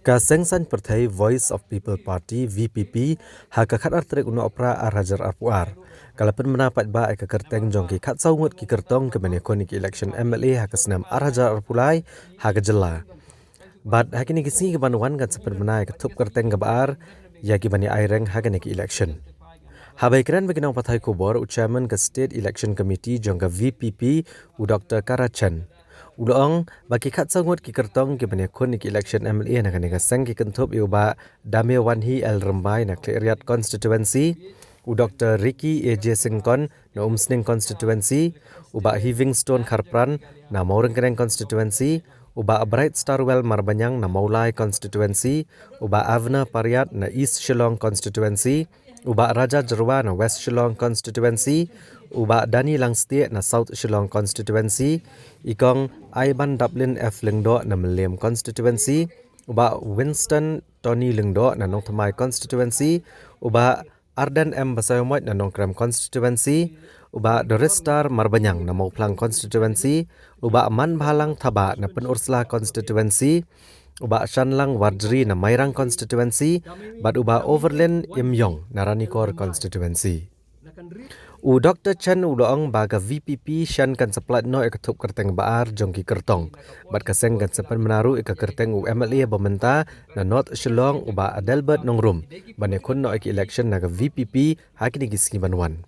Kasengsan Partai Voice of People Party VPP hakakat artrek una opera arajar arpuar. Kalapan menapat ba ai kekerteng jongki kat saungut ki kertong ke menekonik election MLA hakasnam arajar arpulai hakajela. Bad hakini kisi ke banuan kan sepen menai ketup kerteng ke baar ya ki bani aireng hakanik election. Habai keren bagi nang Partai Kubor Chairman ke State Election Committee jongka VPP u Dr. Karachan. Ulang bagi kat sangut ki kertong ki banyak ni election MLA nak ni kasang ki kentup iuba Damir Wanhi El Rembai nak Kleriat constituency u Dr. Ricky AJ Singkon na Umsning constituency uba Hivingstone Kharpran na Maurang Kereng constituency uba Bright Starwell Marbanyang na Maulai constituency uba Avna Pariat na East Shillong constituency uba Raja Jerwa na West Shillong constituency uba Dani Langstie na South Shillong constituency ikong Aiban Dublin F Lengdo na Meliam constituency uba Winston Tony Lengdo na Nongthamai constituency uba Arden M Basayomot na Nongkram constituency uba Doristar Marbanyang na Mauplang constituency uba Man Bhalang Thaba na Penursla constituency uba Shanlang Wardri na Mairang constituency bat uba Overland Imyong na Ranikor constituency. U Dr. Chen uloong baga VPP Shan kan seplat no ekatup kerteng baar jongki kertong. Bat kaseng kan sepan menaru eka kerteng u MLA Bomenta na North Shillong uba Adelbert Nongrum. Banekun no eki election naga VPP hakini giski banwan.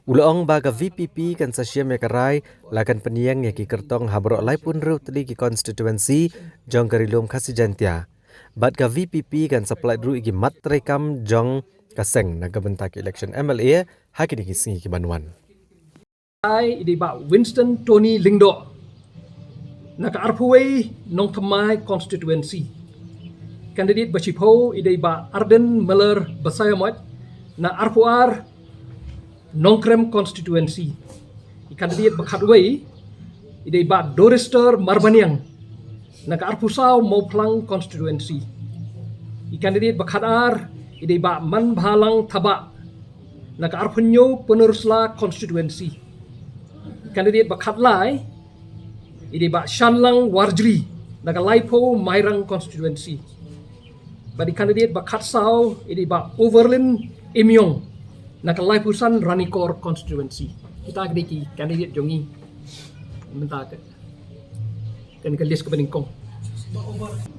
Uloong baga VPP kan sasyam ekarai lakan peniang eki kertong habrok lai pun ru teli ki constituency jong karilum kasi jantia. Bat ka VPP kan seplat ru iki mat rekam jong kaseng naga bentak election MLA hakini kisingi kibanuan. Ai di ba Winston Tony Lingdo naka arpuway Nongthamai constituency. Candidate Bachipo ide ba Arden Miller Basayamot na arpuar Nongkrem constituency. Candidate Bakhatway ide ba Dorister Marbanyang naka arpusaw Mauplang constituency. Candidate Bakhatar ide ba Man Bhalang Thaba naka arpunyo Penursla constituency. Candidate Bakhatlai ide ba Shanlang Warjri naka Laipo Mairang constituency. Badi candidate Bakhatsaw ide ba Overland Imyong naka Laipusan Ranikor constituency. Kita gede candidate jongi minta kan ke list ke beningkong.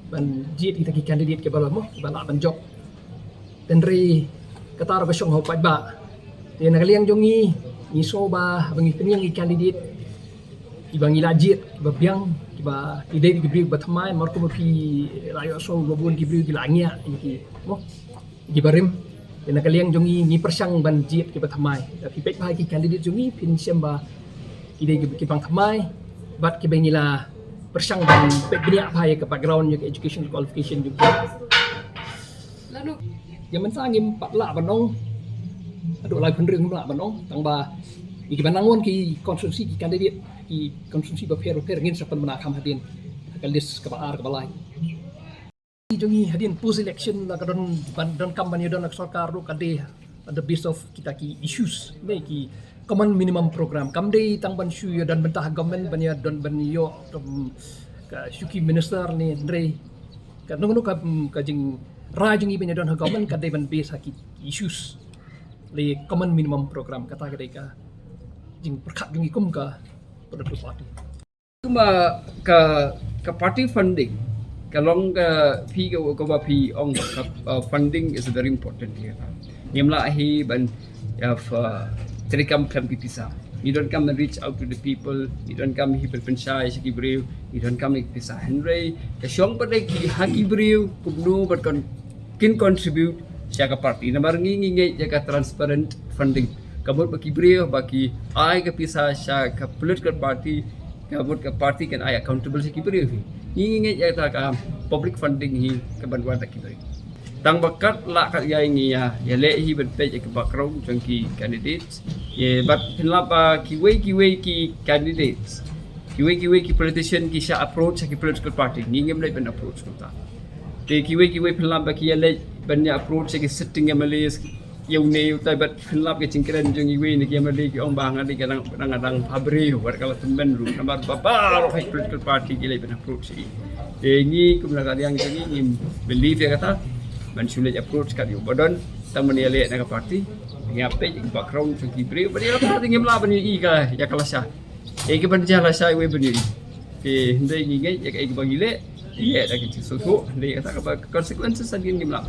Ban jit kita ki candidate ke bala mo bala banjok. Tenri kata ra syong hopat ba dia nak liang jongi ni soba bangi peniang i candidate ibangi lajit ba biang ba ide di bri batmai marko pi rayo so gobun di bri gilangnya iki mo gibarim dia nak liang jongi ni persang ban jit ke batmai tapi pek ba ki candidate jongi pin semba ide ki bang thamai bat ki bangila persang ban pek benia ba ke background ke education qualification juga lalu yang mensangim patla banong aduk lai pendring pula banong tang ba iki banangon ki konsumsi ki candidate ki konsumsi ba per ngin sapan bana kam hadin kalis ka baar ka balai jongi hadin post election la kadon don kampanye don sarkar ru kade the base of kita ki issues ne ki common minimum program kamde tang ban shu yo dan bentah government banya don ban yo ka shuki minister ni ndre ka nungnu ka jing rajing ibenya don government kade ban base haki issues le common minimum program kata ka jing perkat jungi kum ka political party cuma ka party funding kalong ka pi ka ba pi ong funding is very important here nimla hi ban of telecom competition you don't come and reach out to the people you don't come here berpensai segi breu you don't come pisah henry ka syong pada ki haki breu kubnu but can contribute siapa parti nomor ngingi jaga transparent funding kabut bagi breu bagi ai ke pisah siapa political party kabut ke parti kan ai accountable segi breu ngingi jaga ka public funding hi ke bantuan tak kita tang bakat la kat ya ini ya le hi berpej ke background jangki candidates ye but pinlapa kiwe ki candidates kiwe ki politician ki sha approach ki political party ngingem lai ben approach kita te kiwe pinlapa ki le banyak approach ki sitting MLAs yang ne utai bat pinlap ke cingkran jang iwe ni ki MLA ki ong bang adi kadang pabri war kala temben ru namar baba political party ki lai ben approach Ini kemudian yang ini believe ya kata man sulit approach kat you badon tamu ni elek nak party ngape background segi beri beri apa tinggi mela bani ka ya kalasa ke ban jalan saya we bani ke ndai ngi ya ke bagi le ya dah ke susu ndai kata consequences lagi ni mela